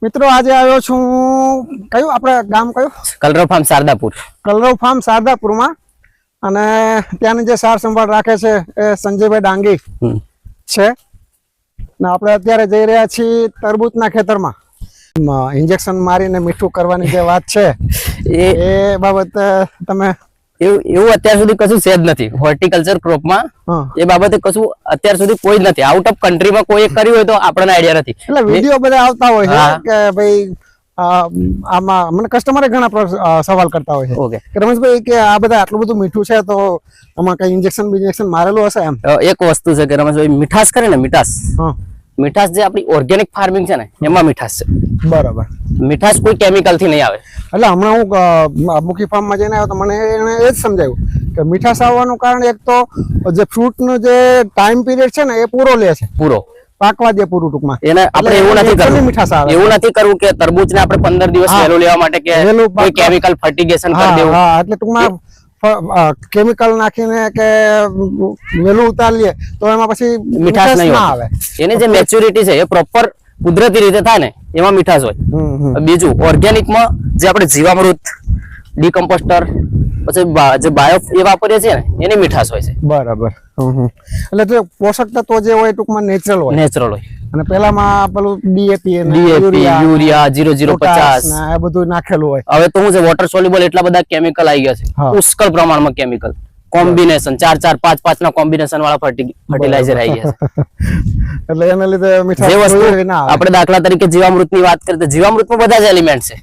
મિત્રો આજે આવ્યો છું કયું આપણે ગામ કયું કલરવ ફાર્મ શારદાપુર. કલરવ ફાર્મ શારદાપુરમાં અને ત્યાંની જે સાર સંભાળ રાખે છે એ સંજયભાઈ ડાંગી છે ને આપણે અત્યારે જઈ રહ્યા છીએ તરબૂચના ખેતરમાં ઇન્જેક્શન મારીને મીઠું કરવાની જે વાત છે એ બાબત તમે એવું અત્યાર સુધી કશું છે જ નથી હોર્ટિકલ્ચર ક્રોપમાં. એ બાબતે કશું અત્યાર સુધી કોઈ જ નથી. આઉટ ઓફ કન્ટ્રીમાં કોઈ કર્યું હોય તો આપણને આઈડિયા નથી. એટલે વિડીયો બધા આવતા હોય છે કે ભાઈ આમાં મને કસ્ટમરે ઘણા સવાલ કરતા હોય છે ઓકે કે રમેશભાઈ કે આ બધા આટલું બધું મીઠું છે તો આમાં કઈ ઇન્જેક્શન મારેલું હશે એમ. એક વસ્તુ છે કે રમેશભાઈ મીઠાશ કરે ને મીઠાશ જે આપણી ઓર્ગેનિક ફાર્મિંગ છે ને એમાં મીઠાશ છે. બરાબર. મીઠાશ કોઈ કેમિકલ થી નહીં આવે. એટલે હમણાં હું મુખી ફાર્મમાં જઈને આવ્યો તો મને એને એ જ સમજાયું કે મીઠાશ આવવાનું કારણ એક તો જે ફ્રૂટનો જે ટાઈમ પીરિયડ છે ને એ પૂરો લે છે. પૂરો પાકવા દે પૂરું ટૂંકમાં. એને આપણે એવું નથી કરવું. મીઠાશ આવે એવું નથી કરવું કે તરબૂચને આપણે 15 દિવસ વહેલું લેવા માટે કે કોઈ કેમિકલ ફર્ટિગેશન કરી દેવું. હા એટલે ટૂંકમાં કેમિકલ નાખીને કે વેલું ઉતારીએ તો એમાં પછી મીઠાશ નહીં આવે. એની જે મેચ્યોરિટી છે એ પ્રોપર કુદરતી રીતે થાય ને એમાં મીઠાશ હોય. બીજું ઓર્ગેનિકમાં જે આપણે જીવામૃત ડીકમ્પોસ્ટર પછી જે બાયો એ વાપરીએ છીએ ને એની મીઠાશ હોય છે. બરાબર. એટલે જે પોષક તત્વો જે હોય ટૂંકમાં નેચરલ હોય. અને પેલામાં પેલું ડીએપી યુરિયા 0050 એ બધું નાખેલું હોય. હવે તો હું છે વોટર સોલ્યુબલ એટલા બધા કેમિકલ આવી ગયા છે પુષ્કળ પ્રમાણમાં કેમિકલ કોમ્બિનેશન 4 4 5 5 ના કોમ્બિનેશન વાળા ફર્ટિલાઇઝર આવી ગયા છે. એટલે એને લીધે મીઠાશ જે વસ્તુ આપણે દાખલા તરીકે જીવામૃતની વાત કરીએ તો જીવામૃતમાં બધા જ એલિમેન્ટ છે.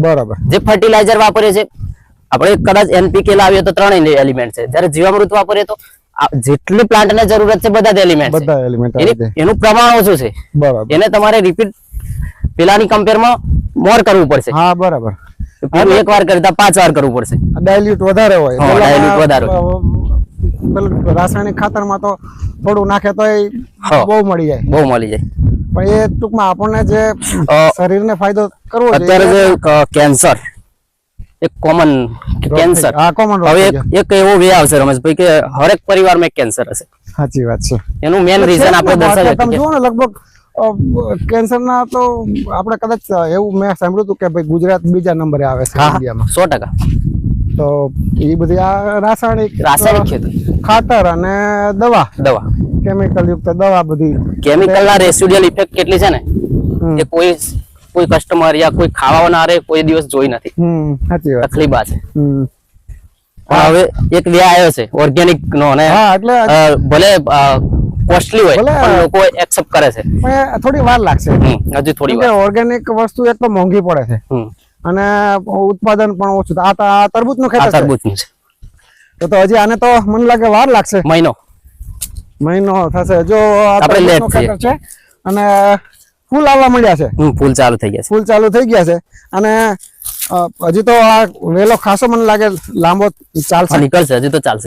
બરાબર. જે ફર્ટિલાઇઝર વાપરીએ છે આપણે કદાચ એનપીકે લાવીએ તો 3 એલિમેન્ટ છે. જ્યારે જીવામૃત વાપરીએ તો જેટલી પ્લાન્ટને જરૂરત છે બધા જ એલિમેન્ટ એનું પ્રમાણ ઓછું છે. બરાબર. એને તમારે રિપીટ પેલાની કમ્પેરમાં મોર કરવું પડશે. હા બરાબર. એક વાર કરતા 5 વાર કરવું પડશે. ડાયલ્યુટ વધારે હોય. ડાયલ્યુટ વધારે રાસાયણિક ખાતરમાં તો થોડું નાખે તો બહુ મળી જાય. પણ એ ટૂંકમાં આપણને જે શરીરને ફાયદો કરવો અત્યારે જે કેન્સર એક કોમન કેન્સર હવે એક એવો વે આવશે રમેશભાઈ કે હરેક પરિવારમાં એક કેન્સર હશે. સાચી વાત છે. એનું મેઇન રીઝન આપણે દર્શાવીએ તમે જુઓ ને લગભગ કેન્સરના તો આપણે કદાચ એવું મેં સાંભળ્યું હતું કે ભાઈ ગુજરાત બીજા નંબરે આવે છે ઇન્ડિયામાં. 100%. તો એ બધી આ રાસાયણિક ખેતી ખાતર અને દવા કેમિકલ યુક્ત દવા બધી કેમિકલના રેસિડ્યુઅલ ઇફેક્ટ કેટલી છે ને એ કોઈ કસ્ટમર યા કોઈ ખાવાનારે કોઈ દિવસ જોઈ નથી. સાચી વાત. તકલીફ આ છે. હવે એક વે આવ્યો છે ઓર્ગેનિક નો અને ભલે કોસ્ટલી હોય પણ લોકો એક્સેપ્ટ કરે છે. પણ થોડી વાર લાગશે. હજુ થોડી વાર. ઓર્ગેનિક વસ્તુ એક તો મોંઘી પડે છે અને ઉત્પાદન પણ ઓછું. આ તરબૂચનું ખેતર તરબૂચનું છે તો હજી આને તો મને લાગે વાર લાગશે. મહિનો થશે જો આપણે લેટ ખેતર છે અને ફૂલ આવવા મળ્યા છે. ફૂલ ચાલુ થઈ ગયા છે અને હજી તો આ વેલો ખાસો મને લાગે લાંબો ચાલશે. નીકળશે હજી તો ચાલશે.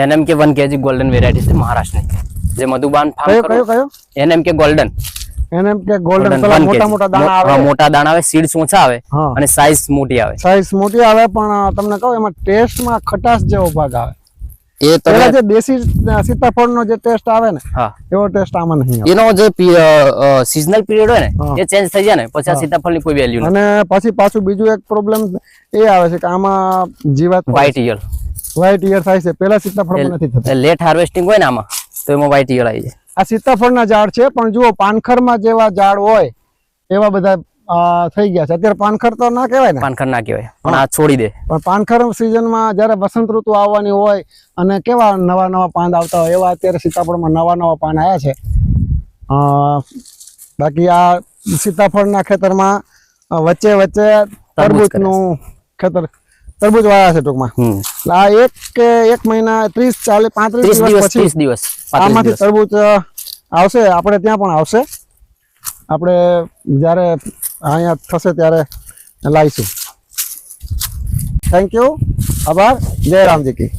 NMK 1 kg ગોલ્ડન વેરાયટી છે મહારાષ્ટ્રની જે મધુબાન ફાર્મ કયો NMK ગોલ્ડન પેલા મોટા દાણા આવે. મોટા દાણા આવે, સીડ્સ ઓછા આવે અને સાઈઝ મોટી આવે. પણ તમને કહું એમાં ટેસ્ટમાં ખટાશ જેવો ભાગ આવે. એ તો જે દેશી સીતાફળનો જે ટેસ્ટ આવે ને એવો ટેસ્ટ આમાં નહીં આવે. એનો જે સીઝનલ પીરિયડ હોય ને એ ચેન્જ થઈ જાય ને પછી આ સીતાફળની કોઈ વેલ્યુ નથી. અને પછી પાછું બીજું એક પ્રોબ્લેમ એ આવે છે કે આમાં જીવાત વ્હાઇટ ઈયર થાય છે. પેલા સીતાફળમાં નથી થતું. લેટ હાર્વેસ્ટિંગ હોય ને આમાં તો એમાં વ્હાઇટ ઈયર આવી જાય. આ સીતાફળના ઝાડ છે પણ જુઓ પાનખરમાં જેવા ઝાડ હોય એવા બધા થઈ ગયા છે. અત્યારે પાનખર તો ના કહેવાય ને. પણ આ છોડી દે. પણ પાનખર સિઝનમાં જયારે વસંત ઋતુ આવવાની હોય અને કેવા નવા પાન આવતા હોય એવા અત્યારે સીતાફળમાં નવા પાન આવ્યા છે. બાકી આ સીતાફળના ખેતરમાં વચ્ચે તરબૂચનું ખેતર તરબૂચ વાળા છે ટૂંકમાં. આ એક મહિના 30 40 35 દિવસ પછી આમાંથી તરબૂચ આવશે. આપણે ત્યાં પણ આવશે. આપણે જ્યારે અહીંયા થશે ત્યારે લાવીશું. Thank you. આભાર. જય રામજી કી.